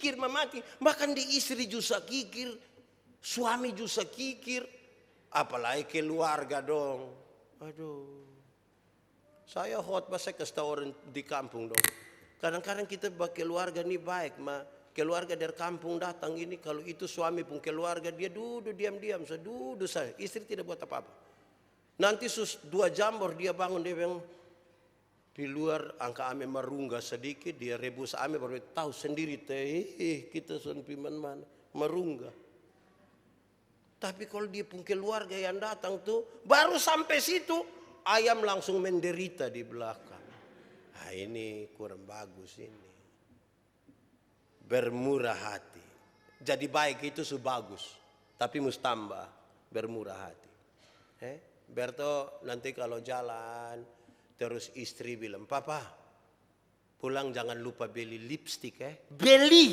kikir mati. Bahkan di istri juga kikir, suami juga kikir. Apalagi keluarga dong. Aduh. Saya khotbah saya kasih tahu orang di kampung dong. Kadang-kadang kita keluarga ini baik, keluarga dari kampung datang ini, kalau itu suami pun keluarga, dia duduk diam-diam, saya duduk saya, istri tidak buat apa-apa. Nanti 2 jam baru dia bangun, dia bilang di luar angka ame merungga sedikit, dia rebus ame baru tahu sendiri teh, kita piman mana merungga. Tapi kalau dia pun keluarga yang datang tuh, baru sampai situ ayam langsung menderita di belakang. Nah ini kurang bagus ini. Bermurah hati. Jadi baik itu bagus, tapi mesti tambah bermurah hati. Berto nanti kalau jalan terus istri bilang, "Papa, pulang jangan lupa beli lipstik Beli.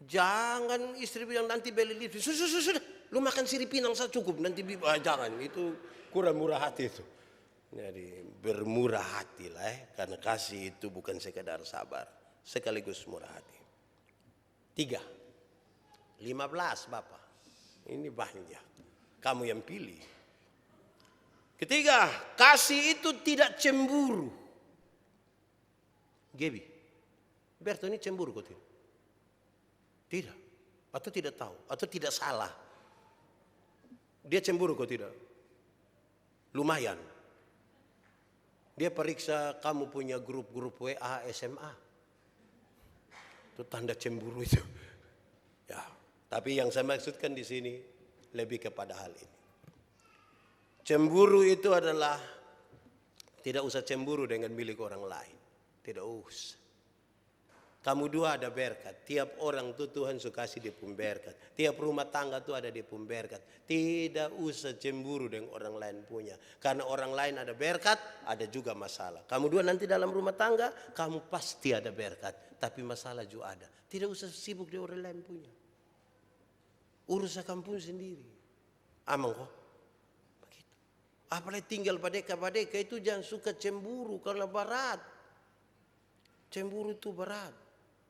Jangan istri bilang nanti beli lipstik. Sudah. Lu makan sirip pinang saja cukup, nanti jangan, itu kurang murah hati itu. Jadi bermurah hati lah karena kasih itu bukan sekedar sabar, sekaligus murah hati. 3, 15 Bapak. Ini banyak. Kamu yang pilih. Ketiga, kasih itu tidak cemburu. Gebi, Berto ini cemburu kok tidak? Tidak. Atau tidak tahu, atau tidak salah. Dia cemburu kok tidak? Lumayan. Dia periksa kamu punya grup-grup WA SMA. Itu tanda cemburu itu. Ya, tapi yang saya maksudkan di sini lebih kepada hal ini. Cemburu itu adalah tidak usah cemburu dengan milik orang lain. Tidak usah. Kamu dua ada berkat. Tiap orang tuh Tuhan suka kasih dia pun berkat. Tiap rumah tangga tuh ada dia pun berkat. Tidak usah cemburu dengan orang lain punya. Karena orang lain ada berkat, ada juga masalah. Kamu dua nanti dalam rumah tangga, kamu pasti ada berkat. Tapi masalah juga ada. Tidak usah sibuk dengan orang lain punya. Urus kampung sendiri. Aman kok? Begitu. Apalagi tinggal padeka itu jangan suka cemburu karena berat. Cemburu itu berat.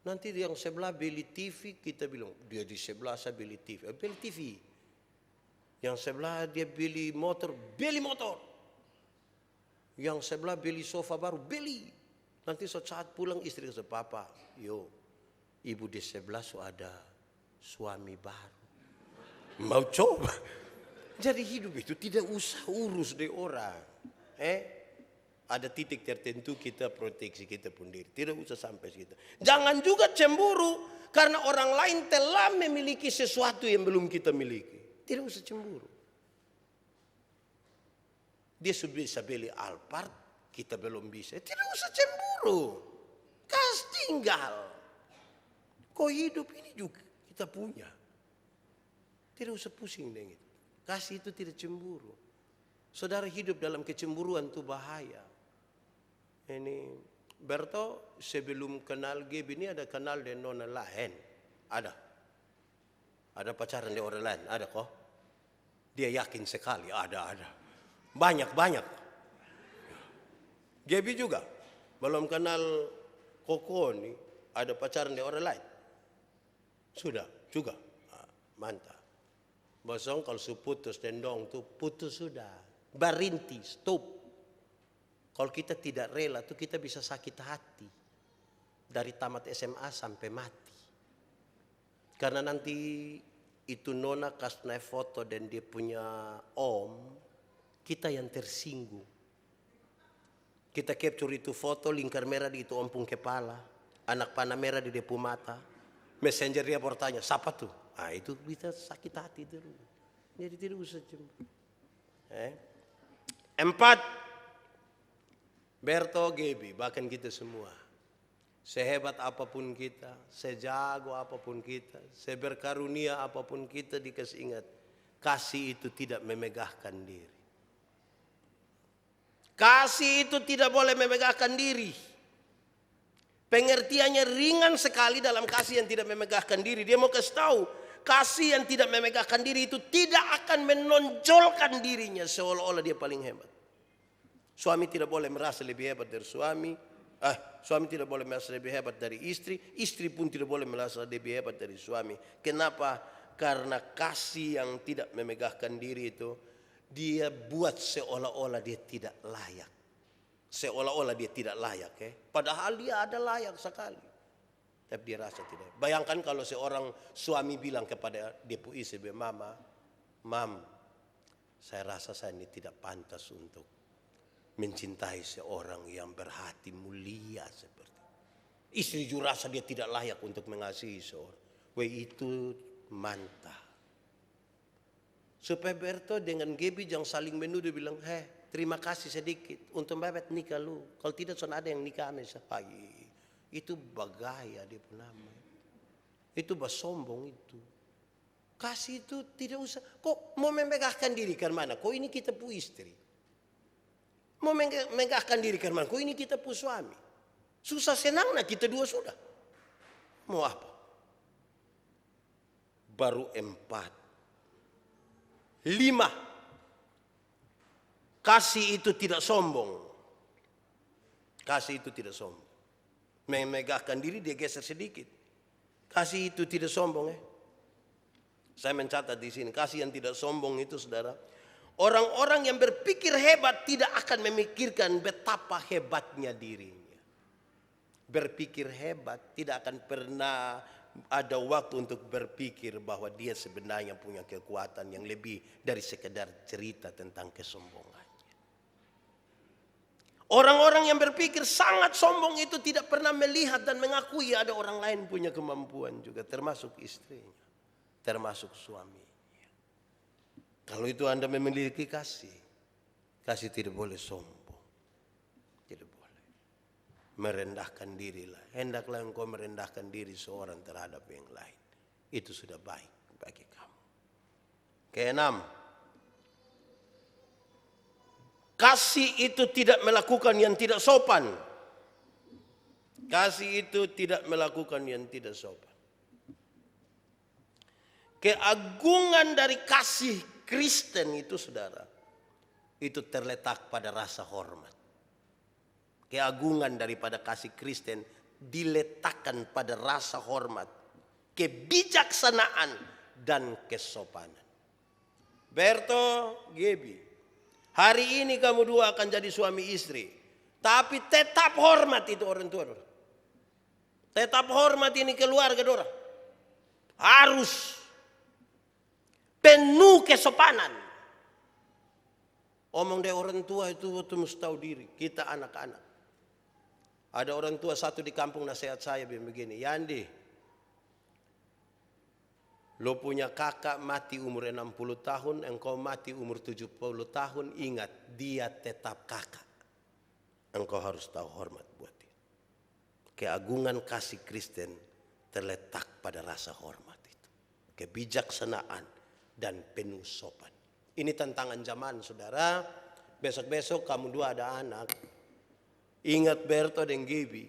Nanti yang sebelah beli TV, kita bilang, dia di sebelah saya beli TV. Beli TV. Yang sebelah dia beli motor, beli motor. Yang sebelah beli sofa baru, beli. Nanti saat pulang istri kata, "Papa, ibu di sebelah ada suami baru." Mau coba? Jadi hidup itu tidak usah urus deh orang. Ada titik tertentu kita proteksi kita pun diri. Tidak usah sampai situ. Jangan juga cemburu karena orang lain telah memiliki sesuatu yang belum kita miliki. Tidak usah cemburu. Dia sudah bisa beli Alphard, kita belum bisa. Tidak usah cemburu. Kas tinggal. Kok hidup ini juga kita punya. Tidak usah pusing dengan itu. Kasih itu tidak cemburu. Saudara hidup dalam kecemburuan itu bahaya. Ini Berto sebelum kenal Gaby ini ada kenal dengan nona lain. Ada pacaran dengan orang lain. Ada kok. Dia yakin sekali ada. Banyak. Gaby juga belum kenal Koko nih. Ada pacaran dengan orang lain. Sudah juga. Mantap. Bosong kalau putus dendong tuh putus sudah. Berhenti, stop. Kalau kita tidak rela tuh kita bisa sakit hati. Dari tamat SMA sampai mati. Karena nanti itu nona kasih naik foto dan dia punya om. Kita yang tersinggung. Kita capture itu foto lingkar merah di itu ompung kepala. Anak panah merah di depu mata. Messenger dia bertanya, siapa tuh? Itu kita sakit hati terus. Jadi tidak usah cemburu. 4. Berto, Gaby, bahkan kita semua. Sehebat apapun kita, sejago apapun kita, seberkarunia apapun kita dikasih ingat. Kasih itu tidak memegahkan diri. Kasih itu tidak boleh memegahkan diri. Pengertiannya ringan sekali dalam kasih yang tidak memegahkan diri. Dia mau kasih tahu, kasih yang tidak memegahkan diri itu tidak akan menonjolkan dirinya seolah-olah dia paling hebat. Suami tidak boleh merasa lebih hebat dari suami tidak boleh merasa lebih hebat dari istri, istri pun tidak boleh merasa lebih hebat dari suami. Kenapa? Karena kasih yang tidak memegahkan diri itu, dia buat seolah-olah dia tidak layak. Seolah-olah dia tidak layak. Padahal dia ada layak sekali. Tapi dia rasa tidak. Bayangkan kalau seorang suami bilang kepada dia pu istri, Mama, Mam, saya rasa saya ini tidak pantas untuk mencintai seorang yang berhati mulia seperti itu. Istri juga rasa dia tidak layak untuk mengasihi seorang. Itu mantap. Supaya Berto dengan Gebi jangan saling menuduh bilang, terima kasih sedikit untuk babet nikah lu. Kalau tidak son ada yang nikah ame pagi. Itu bagaya dia pun nama. Itu sombong itu. Kasih itu tidak usah. Kok mau memegahkan diri kan mana? Kok ini kita pu istri. Mau megahkan diri kan mana? Kok ini kita pu suami. Susah senang nah kita dua sudah. Mau apa? Baru 4. 5. Kasih itu tidak sombong. Kasih itu tidak sombong. Memegahkan diri dia geser sedikit. Kasih itu tidak sombong. Saya mencatat di sini. Kasih yang tidak sombong itu saudara. Orang-orang yang berpikir hebat tidak akan memikirkan betapa hebatnya dirinya. Berpikir hebat tidak akan pernah ada waktu untuk berpikir bahwa dia sebenarnya punya kekuatan yang lebih dari sekedar cerita tentang kesombongan. Orang-orang yang berpikir sangat sombong itu tidak pernah melihat dan mengakui ada orang lain punya kemampuan juga. Termasuk istrinya. Termasuk suaminya. Kalau itu Anda memiliki kasih. Kasih tidak boleh sombong. Tidak boleh. Merendahkan dirilah. Hendaklah engkau merendahkan diri seorang terhadap yang lain. Itu sudah baik bagi kamu. Keenam. Kasih itu tidak melakukan yang tidak sopan. Kasih itu tidak melakukan yang tidak sopan. Keagungan dari kasih Kristen itu saudara, itu terletak pada rasa hormat. Keagungan daripada kasih Kristen diletakkan pada rasa hormat, kebijaksanaan, dan kesopanan. Berto, Gebi, hari ini kamu dua akan jadi suami istri. Tapi tetap hormat itu orang tua. Tetap hormat ini keluarga dora. Harus penuh kesopanan. Omong deh orang tua itu waktu mesti tahu diri. Kita anak-anak. Ada orang tua satu di kampung nasihat saya begini. Yandi, lo punya kakak mati umur 60 tahun, engkau mati umur 70 tahun, ingat dia tetap kakak. Engkau harus tahu hormat buat dia. Keagungan kasih Kristen terletak pada rasa hormat itu. Kebijaksanaan dan penuh sopan. Ini tantangan zaman saudara. Besok-besok kamu dua ada anak. Ingat Berto dan Gebi.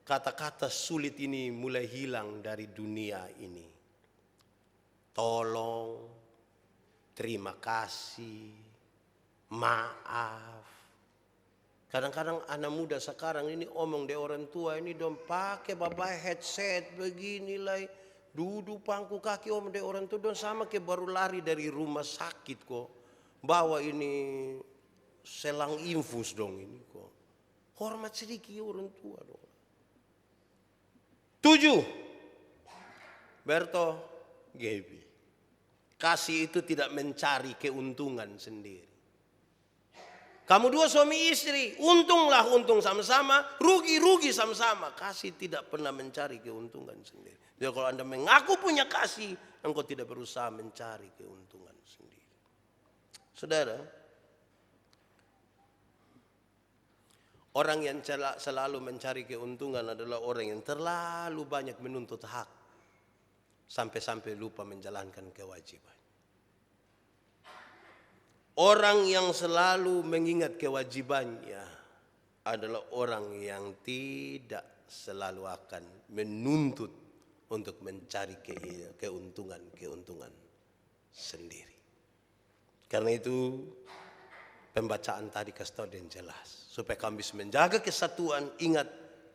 Kata-kata sulit ini mulai hilang dari dunia ini. Tolong, terima kasih, maaf. Kadang-kadang anak muda sekarang ini omong deh orang tua ini dong pakai bapak headset beginilah, duduk pangku kaki omong deh orang tua dong sama kayak baru lari dari rumah sakit kok. Bawa ini selang infus dong ini kok. Hormat sedikit orang tua dong. 7. Berto, Gebi. Kasih itu tidak mencari keuntungan sendiri. Kamu dua suami istri, untunglah untung sama-sama, rugi-rugi sama-sama. Kasih tidak pernah mencari keuntungan sendiri. Jadi kalau Anda mengaku punya kasih, engkau tidak berusaha mencari keuntungan sendiri. Saudara, orang yang selalu mencari keuntungan adalah orang yang terlalu banyak menuntut hak. Sampai-sampai lupa menjalankan kewajiban. Orang yang selalu mengingat kewajibannya adalah orang yang tidak selalu akan menuntut untuk mencari keuntungan sendiri. Karena itu pembacaan tadi kasih tahu dan jelas. Supaya kami bisa menjaga kesatuan, ingat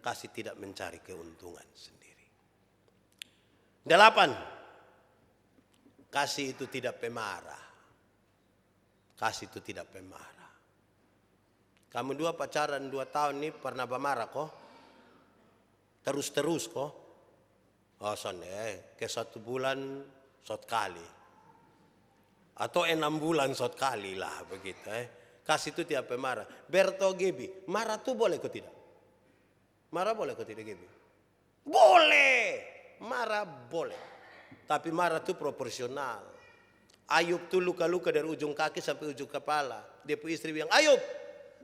kasih tidak mencari keuntungan sendiri. 8, kasih itu tidak pemarah. Kasih itu tidak pemarah. Kamu dua pacaran 2 tahun ini pernah pemarah kok? Terus kok? Oh ke 1 bulan sot kali. Atau 6 bulan sot kali lah begitu. Kasih itu tidak pemarah. Berto Gebi, marah tuh boleh kok tidak? Marah boleh kok tidak Gebi? Boleh. Marah boleh. Tapi marah tuh proporsional. Ayub tuh luka-luka dari ujung kaki sampai ujung kepala. Dia pun istri bilang, Ayub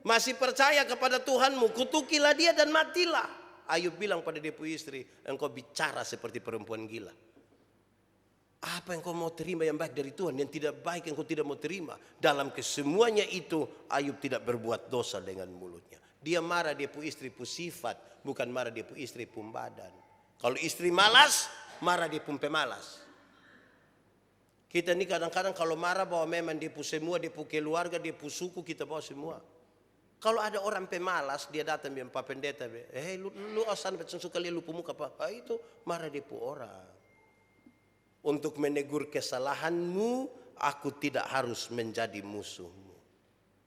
masih percaya kepada Tuhanmu, kutukilah dia dan matilah. Ayub bilang pada dia pun istri, engkau bicara seperti perempuan gila. Apa yang kau mau terima yang baik dari Tuhan, yang tidak baik yang kau tidak mau terima. Dalam kesemuanya itu Ayub tidak berbuat dosa dengan mulutnya. Dia marah dia pun istri pun sifat, bukan marah dia pun istri pun badan. Kalau istri malas, marah dia pun pemalas. Kita ini kadang-kadang kalau marah bahwa memang dia pun semua, dia pun keluarga, dia pun suku, kita bawa semua. Kalau ada orang pemalas, dia datang bilang Pak Pendeta, lu asan suka lihat lu pemuka Pak. Itu marah dia pun orang. Untuk menegur kesalahanmu, aku tidak harus menjadi musuhmu.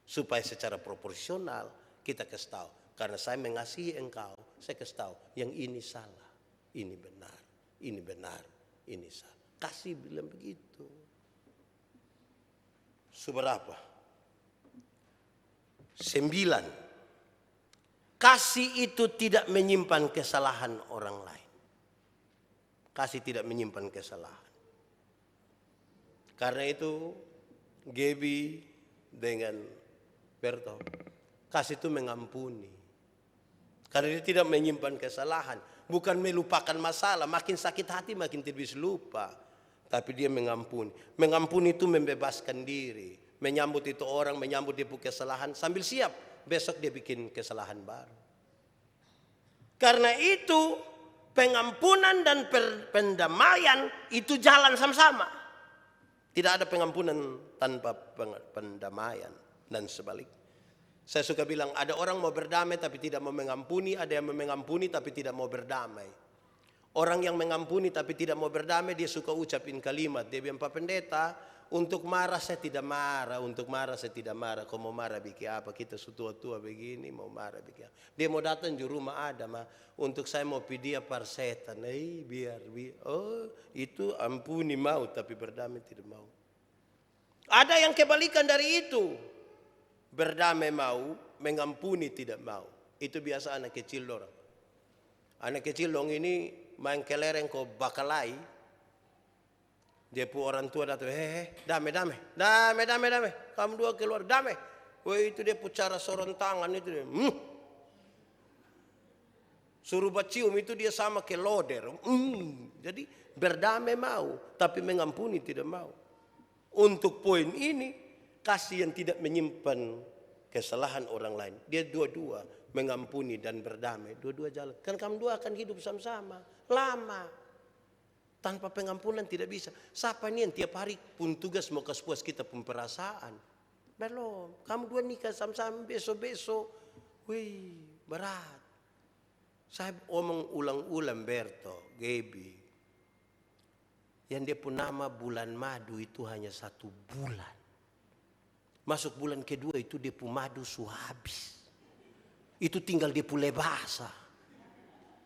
Supaya secara proporsional kita kasih tahu. Karena saya mengasihi engkau, saya kasih tahu yang ini salah, ini benar, ini benar, ini salah. Kasih bilang begitu. Seberapa? 9. Kasih itu tidak menyimpan kesalahan orang lain. Kasih tidak menyimpan kesalahan. Karena itu Gebi dengan Berto, kasih itu mengampuni. Karena dia tidak menyimpan kesalahan. Bukan melupakan masalah. Makin sakit hati makin tidak bisa lupa. Tapi dia mengampuni. Mengampuni itu membebaskan diri. Menyambut itu orang, menyambut dia punya kesalahan. Sambil siap, besok dia bikin kesalahan baru. Karena itu, pengampunan dan pendamaian itu jalan sama-sama. Tidak ada pengampunan tanpa pendamaian. Dan sebaliknya. Saya suka bilang, ada orang mau berdamai tapi tidak mau mengampuni. Ada yang mengampuni tapi tidak mau berdamai. Orang yang mengampuni tapi tidak mau berdamai, dia suka ucapin kalimat. Dia bilang, Pak Pendeta, untuk marah saya tidak marah, untuk marah saya tidak marah. Kau mau marah bikin apa? Kita tua-tua begini mau marah bikin apa? Dia mau datang di rumah ada, untuk saya mau pidia parsetan. Biar. Oh, itu ampuni mau tapi berdamai tidak mau. Ada yang kebalikan dari itu. Berdamai mau, mengampuni tidak mau. Itu biasa anak kecil dorang. Anak kecil dong ini main kelereng kok bakalai. Dia pun orang tua datang, damai. Kamu dua keluar, damai. Itu dia pun cara sorong tangan itu dia. Suruh bacium itu dia sama ke loder. Jadi berdamai mau, tapi mengampuni tidak mau. Untuk poin ini, kasih yang tidak menyimpan kesalahan orang lain. Dia dua-dua mengampuni dan berdamai. Dua-dua jalan. Kan kamu dua akan hidup sama-sama. Lama. Tanpa pengampunan tidak bisa. Siapa ini yang tiap hari pun tugas mau kasih puas kita pun perasaan. Belum. Kamu dua nikah sama-sama besok-besok. Wih, berat. Saya omong ulang-ulang Berto, Gebi. Yang dia pun nama bulan madu itu hanya 1 bulan. Masuk bulan kedua itu dia pun madu habis. Itu tinggal dia pun lebasa.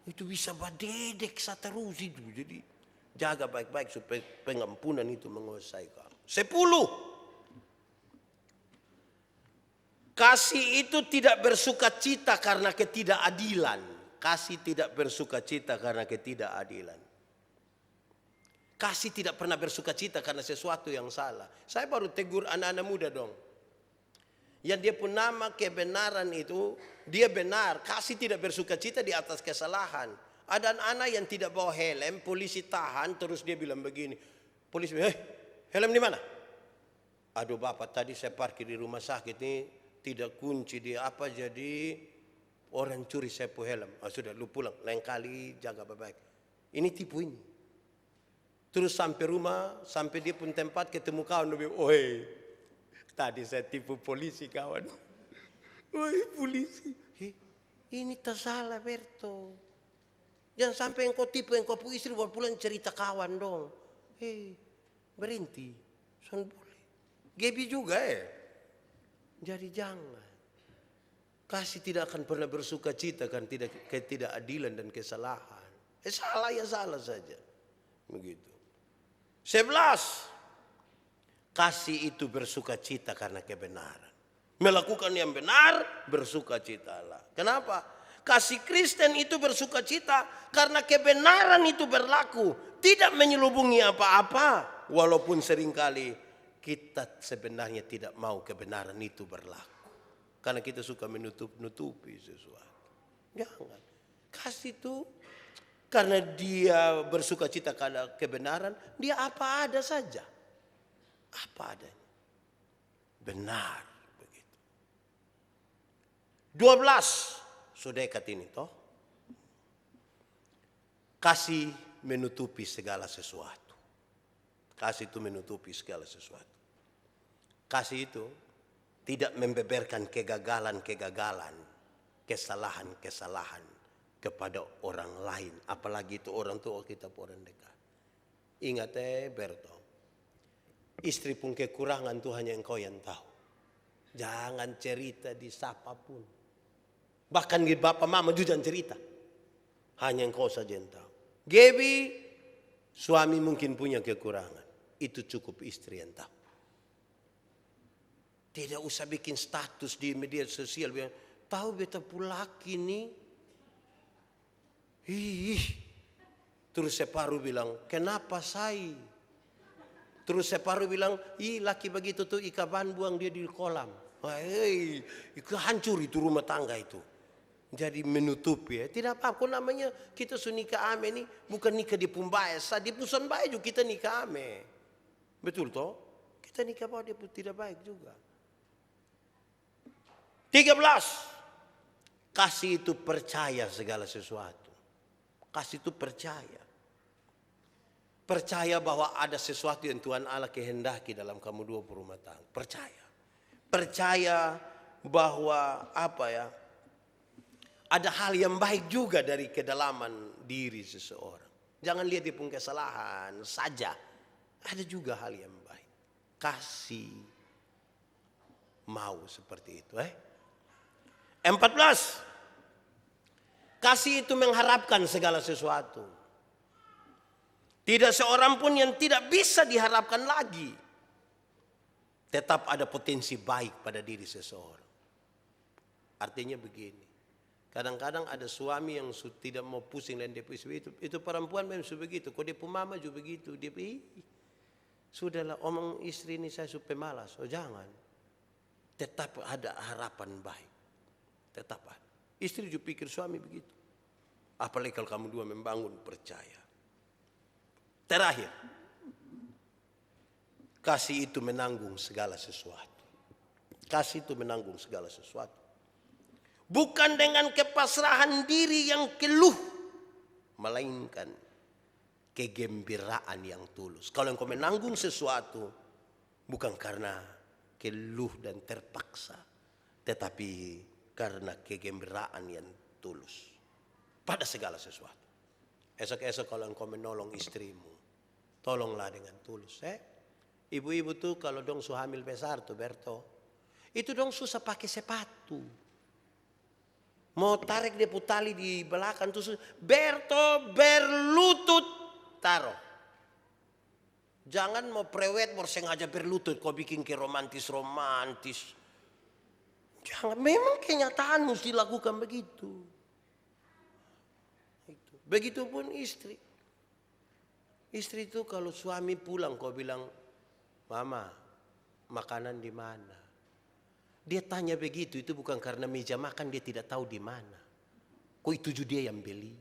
Itu bisa badedek terus itu. Jadi jaga baik-baik supaya pengampunan itu menguasai kamu. 10. Kasih itu tidak bersukacita karena ketidakadilan. Kasih tidak bersukacita karena ketidakadilan. Kasih tidak pernah bersukacita karena sesuatu yang salah. Saya baru tegur anak-anak muda dong. Yang dia pun nama kebenaran itu, dia benar. Kasih tidak bersukacita di atas kesalahan. Ada anak-anak yang tidak bawa helm, polisi tahan, terus dia bilang begini. Polisi, helm di mana? Aduh bapak, tadi saya parkir di rumah sakit ini, tidak kunci dia apa, jadi orang curi saya pu helm. Sudah, lu pulang, lain kali jaga baik-baik. Ini tipu ini. Terus sampai rumah, sampai dia pun tempat ketemu kawan, dia bilang, tadi saya tipu polisi kawan. Polisi. Ini tak salah Berto. Jangan sampai engkau tipu, engkau pu istri baru pulang cerita kawan dong. Berhenti. Son boleh. Gebi juga Jadi jangan. Kasih tidak akan pernah bersuka cita kan ketidakadilan dan kesalahan. Salah ya salah saja. Begitu. 11. Kasih itu bersuka cita karena kebenaran. Melakukan yang benar bersuka citalah. Kenapa? Kasih Kristen itu bersuka cita karena kebenaran itu berlaku. Tidak menyelubungi apa-apa. Walaupun seringkali kita sebenarnya tidak mau kebenaran itu berlaku. Karena kita suka menutupi sesuatu. Jangan. Kasih itu karena dia bersuka cita karena kebenaran. Dia apa ada saja. Apa adanya. Benar. Begitu. 12. Sudah dekat ini toh. Kasih menutupi segala sesuatu. Kasih itu menutupi segala sesuatu. Kasih itu tidak membeberkan kegagalan-kegagalan, kesalahan-kesalahan kepada orang lain. Apalagi itu orang tua kita, orang dekat. Ingat Berto. Istri pun kekurangan Tuhan yang engkau yang tahu. Jangan cerita di siapapun. Bahkan di bapak mama juga jangan cerita. Hanya engkau saja yang tahu. Gebi, suami mungkin punya kekurangan. Itu cukup istri yang tahu. Tidak usah bikin status di media sosial. Bilang, tahu beta pulaki nih. Terus separuh bilang, kenapa saya? Terus separuh bilang, laki begitu tuh ikan buang dia di kolam. Itu hancur itu rumah tangga itu. Jadi menutupi Tidak apa-apa. Namanya kita nikah ame nih. Bukan nikah di Pumbaesa. Di Puson baik juga kita nikah ame. Betul toh? Kita nikah bahwa dia pun tidak baik juga. 13. Kasih itu percaya segala sesuatu. Kasih itu percaya. Percaya bahwa ada sesuatu yang Tuhan Allah kehendaki dalam kamu dua berumah tangga. Percaya. Percaya bahwa ada hal yang baik juga dari kedalaman diri seseorang. Jangan lihat dia punya kesalahan saja. Ada juga hal yang baik. Kasih mau seperti itu. 14. Kasih itu mengharapkan segala sesuatu. Tidak seorang pun yang tidak bisa diharapkan lagi. Tetap ada potensi baik pada diri seseorang. Artinya begini. Kadang-kadang ada suami yang tidak mau pusing dan depresi itu perempuan memang begitu. Kok dia mama juga begitu. Dia sudahlah omong istri ini saya supaya malas. Oh jangan. Tetap ada harapan baik. Tetap ada. Istri juga pikir suami begitu. Apalagi kalau kamu dua membangun percaya. Terakhir. Kasih itu menanggung segala sesuatu. Kasih itu menanggung segala sesuatu. Bukan dengan kepasrahan diri yang keluh. Melainkan kegembiraan yang tulus. Kalau engkau menanggung sesuatu. Bukan karena keluh dan terpaksa. Tetapi karena kegembiraan yang tulus. Pada segala sesuatu. Esok-esok kalau engkau menolong istrimu. Tolonglah dengan tulus. Ibu-ibu tuh kalau dong su hamil besar tuh Berto. Itu dong susah pakai sepatu. Mau tarik dia putali di belakang tuh. Berto berlutut taruh. Jangan mau prewed mau sengaja berlutut. Kau bikin ke romantis. Jangan. Memang kenyataan mesti lakukan begitu. Begitupun istri. Istri itu kalau suami pulang kau bilang, Mama, makanan di mana? Dia tanya begitu itu bukan karena meja makan dia tidak tahu di mana. Kok itu juga dia yang beli?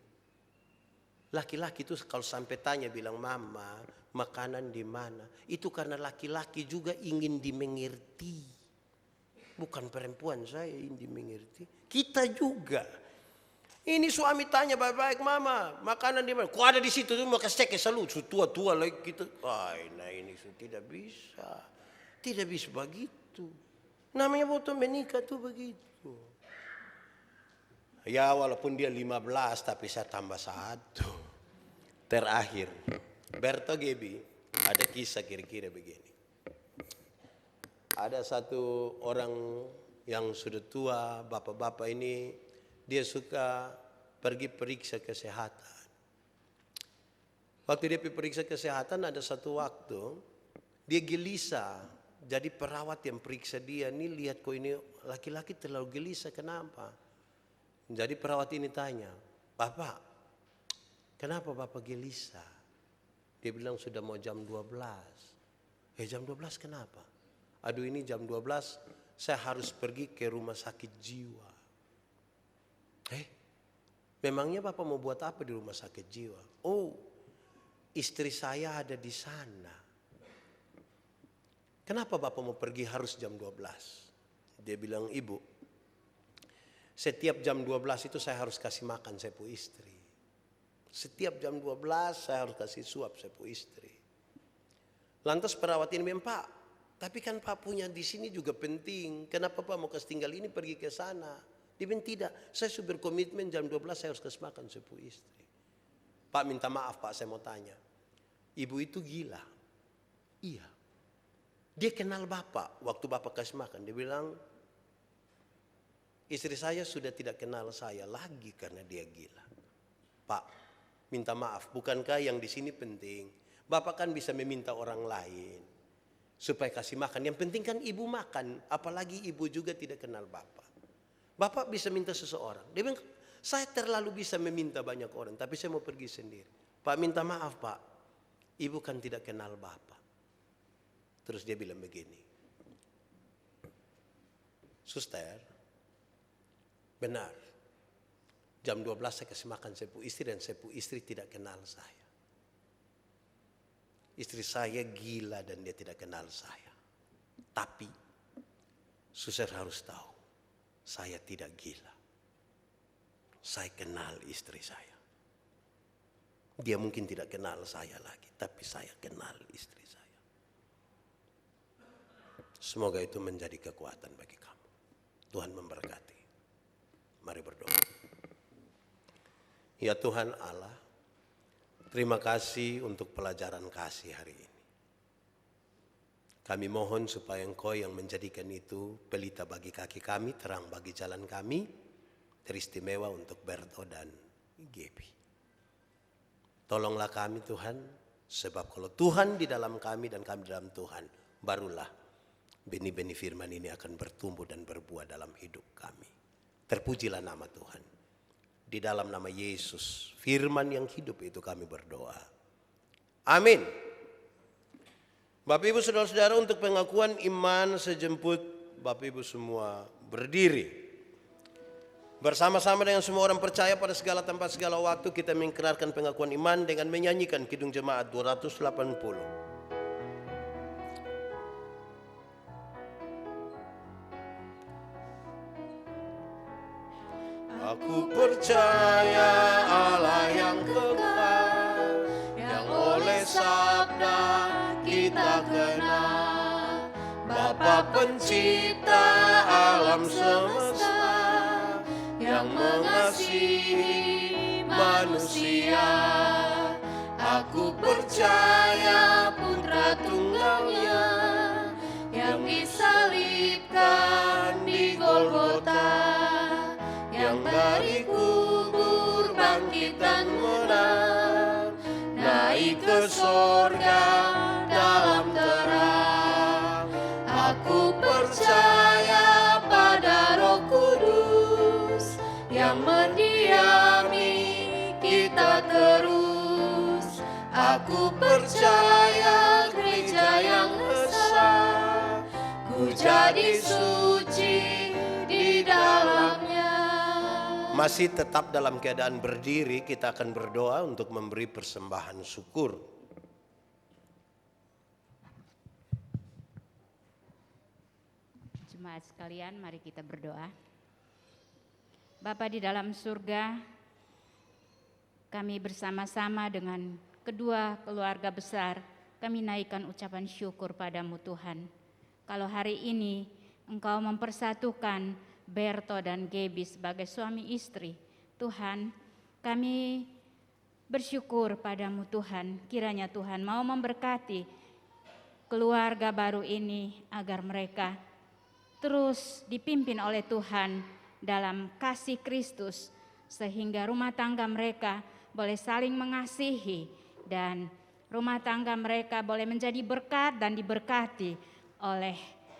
Laki-laki itu kalau sampai tanya bilang, Mama, makanan di mana? Itu karena laki-laki juga ingin dimengerti. Bukan perempuan saya ingin dimengerti. Kita juga. Ini suami tanya baik-baik, Mama, makanan di mana? Kok ada di situ tuh mau kasih cek selalu, tua-tua lagi gitu. Nah ini tidak bisa. Tidak bisa begitu. Namanya waktu menikah tuh begitu. Ya walaupun dia 15 tapi saya tambah 1. Terakhir, Berto Gebi ada kisah kira-kira begini. Ada satu orang yang sudah tua, bapak-bapak ini, dia suka pergi periksa kesehatan. Waktu dia periksa kesehatan ada satu waktu, dia gelisah. Jadi perawat yang periksa dia, nih lihat kok ini laki-laki terlalu gelisah, kenapa? Jadi perawat ini tanya, Bapak, kenapa Bapak gelisah? Dia bilang sudah mau jam 12. Jam 12 kenapa? Aduh ini jam 12 saya harus pergi ke rumah sakit jiwa. Memangnya Bapak mau buat apa di rumah sakit jiwa? Oh, istri saya ada di sana. Kenapa Bapak mau pergi harus jam 12? Dia bilang, Ibu, setiap jam 12 itu saya harus kasih makan sepu istri. Setiap jam 12 saya harus kasih suap sepu istri. Lantas perawat ini bilang, Pak, tapi kan Pak punya di sini juga penting. Kenapa Pak mau kasih tinggal ini pergi ke sana? Dia bilang tidak, saya sudah berkomitmen jam 12 saya harus kasih makan sepu istri. Pak minta maaf Pak, saya mau tanya. Ibu itu gila? Iya. Dia kenal Bapak waktu Bapak kasih makan. Dia bilang, istri saya sudah tidak kenal saya lagi karena dia gila. Pak, minta maaf, bukankah yang di sini penting? Bapak kan bisa meminta orang lain supaya kasih makan. Yang penting kan ibu makan, apalagi ibu juga tidak kenal Bapak. Bapak bisa minta seseorang. Dia bilang, saya terlalu bisa meminta banyak orang, tapi saya mau pergi sendiri. Pak minta maaf Pak, ibu kan tidak kenal Bapak. Terus dia bilang begini, Suster, benar, jam 12 saya kasih makan sepu istri dan sepu istri tidak kenal saya. Istri saya gila dan dia tidak kenal saya. Tapi Suster harus tahu, saya tidak gila. Saya kenal istri saya. Dia mungkin tidak kenal saya lagi, tapi saya kenal istri saya. Semoga itu menjadi kekuatan bagi kamu. Tuhan memberkati. Mari berdoa. Ya Tuhan Allah, terima kasih untuk pelajaran kasih hari ini. Kami mohon supaya Engkau yang menjadikan itu pelita bagi kaki kami, terang bagi jalan kami, teristimewa untuk Berto dan Gebi. Tolonglah kami Tuhan, sebab kalau Tuhan di dalam kami dan kami di dalam Tuhan, barulah benih-benih firman ini akan bertumbuh dan berbuah dalam hidup kami. Terpujilah nama Tuhan. Di dalam nama Yesus, firman yang hidup itu kami berdoa. Amin. Bapak Ibu Saudara-saudara, untuk pengakuan iman sejemput Bapak Ibu semua berdiri. Bersama-sama dengan semua orang percaya pada segala tempat, segala waktu, kita mengikrarkan pengakuan iman dengan menyanyikan Kidung Jemaat 280. Aku percaya Allah yang kekal, yang oleh sabda kita kenal, Bapa pencipta alam semesta, yang mengasihi manusia. Aku percaya Putra Tunggalnya yang disalibkan di Golgota, yang dari kubur bangkit dan menang, naik ke sorga dalam terang. Aku percaya pada Roh Kudus yang mendiami kita terus. Aku percaya gereja yang esa, ku jadi suci di dalamnya. Masih tetap dalam keadaan berdiri, kita akan berdoa untuk memberi persembahan syukur. Jemaat sekalian, mari kita berdoa. Bapa di dalam surga, kami bersama-sama dengan kedua keluarga besar, kami naikkan ucapan syukur padamu Tuhan. Kalau hari ini Engkau mempersatukan Berto dan Gebi sebagai suami istri. Tuhan, kami bersyukur padamu Tuhan, kiranya Tuhan mau memberkati keluarga baru ini agar mereka terus dipimpin oleh Tuhan dalam kasih Kristus, sehingga rumah tangga mereka boleh saling mengasihi dan rumah tangga mereka boleh menjadi berkat dan diberkati oleh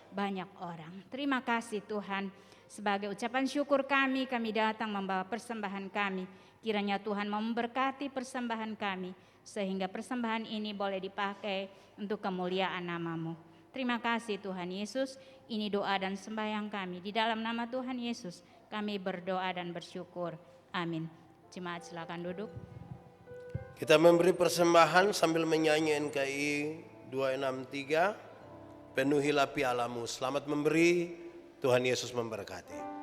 banyak orang. Terima kasih Tuhan, sebagai ucapan syukur kami datang membawa persembahan kami. Kiranya Tuhan memberkati persembahan kami, sehingga persembahan ini boleh dipakai untuk kemuliaan nama-Mu. Terima kasih Tuhan Yesus, ini doa dan sembahyang kami. Di dalam nama Tuhan Yesus kami berdoa dan bersyukur. Amin. Jemaat silakan duduk. Kita memberi persembahan sambil menyanyi NKI 263, penuhilah pialamu. Selamat memberi, Tuhan Yesus memberkati.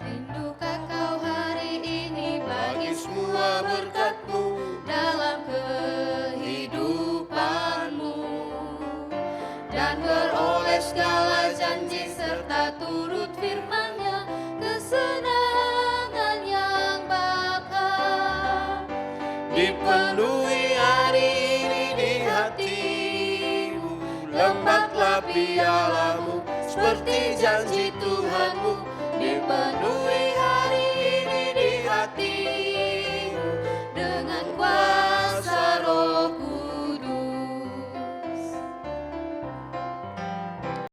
Rindukah kau hari ini bagi Semua berkat-Mu dalam kehidupanmu, dan beroleh segala janji serta turut firman-Nya, kesenangan yang bakal dipenuhi hari ini di hatimu. Lembaplah pialamu seperti janji Tuhanmu, dipenuhi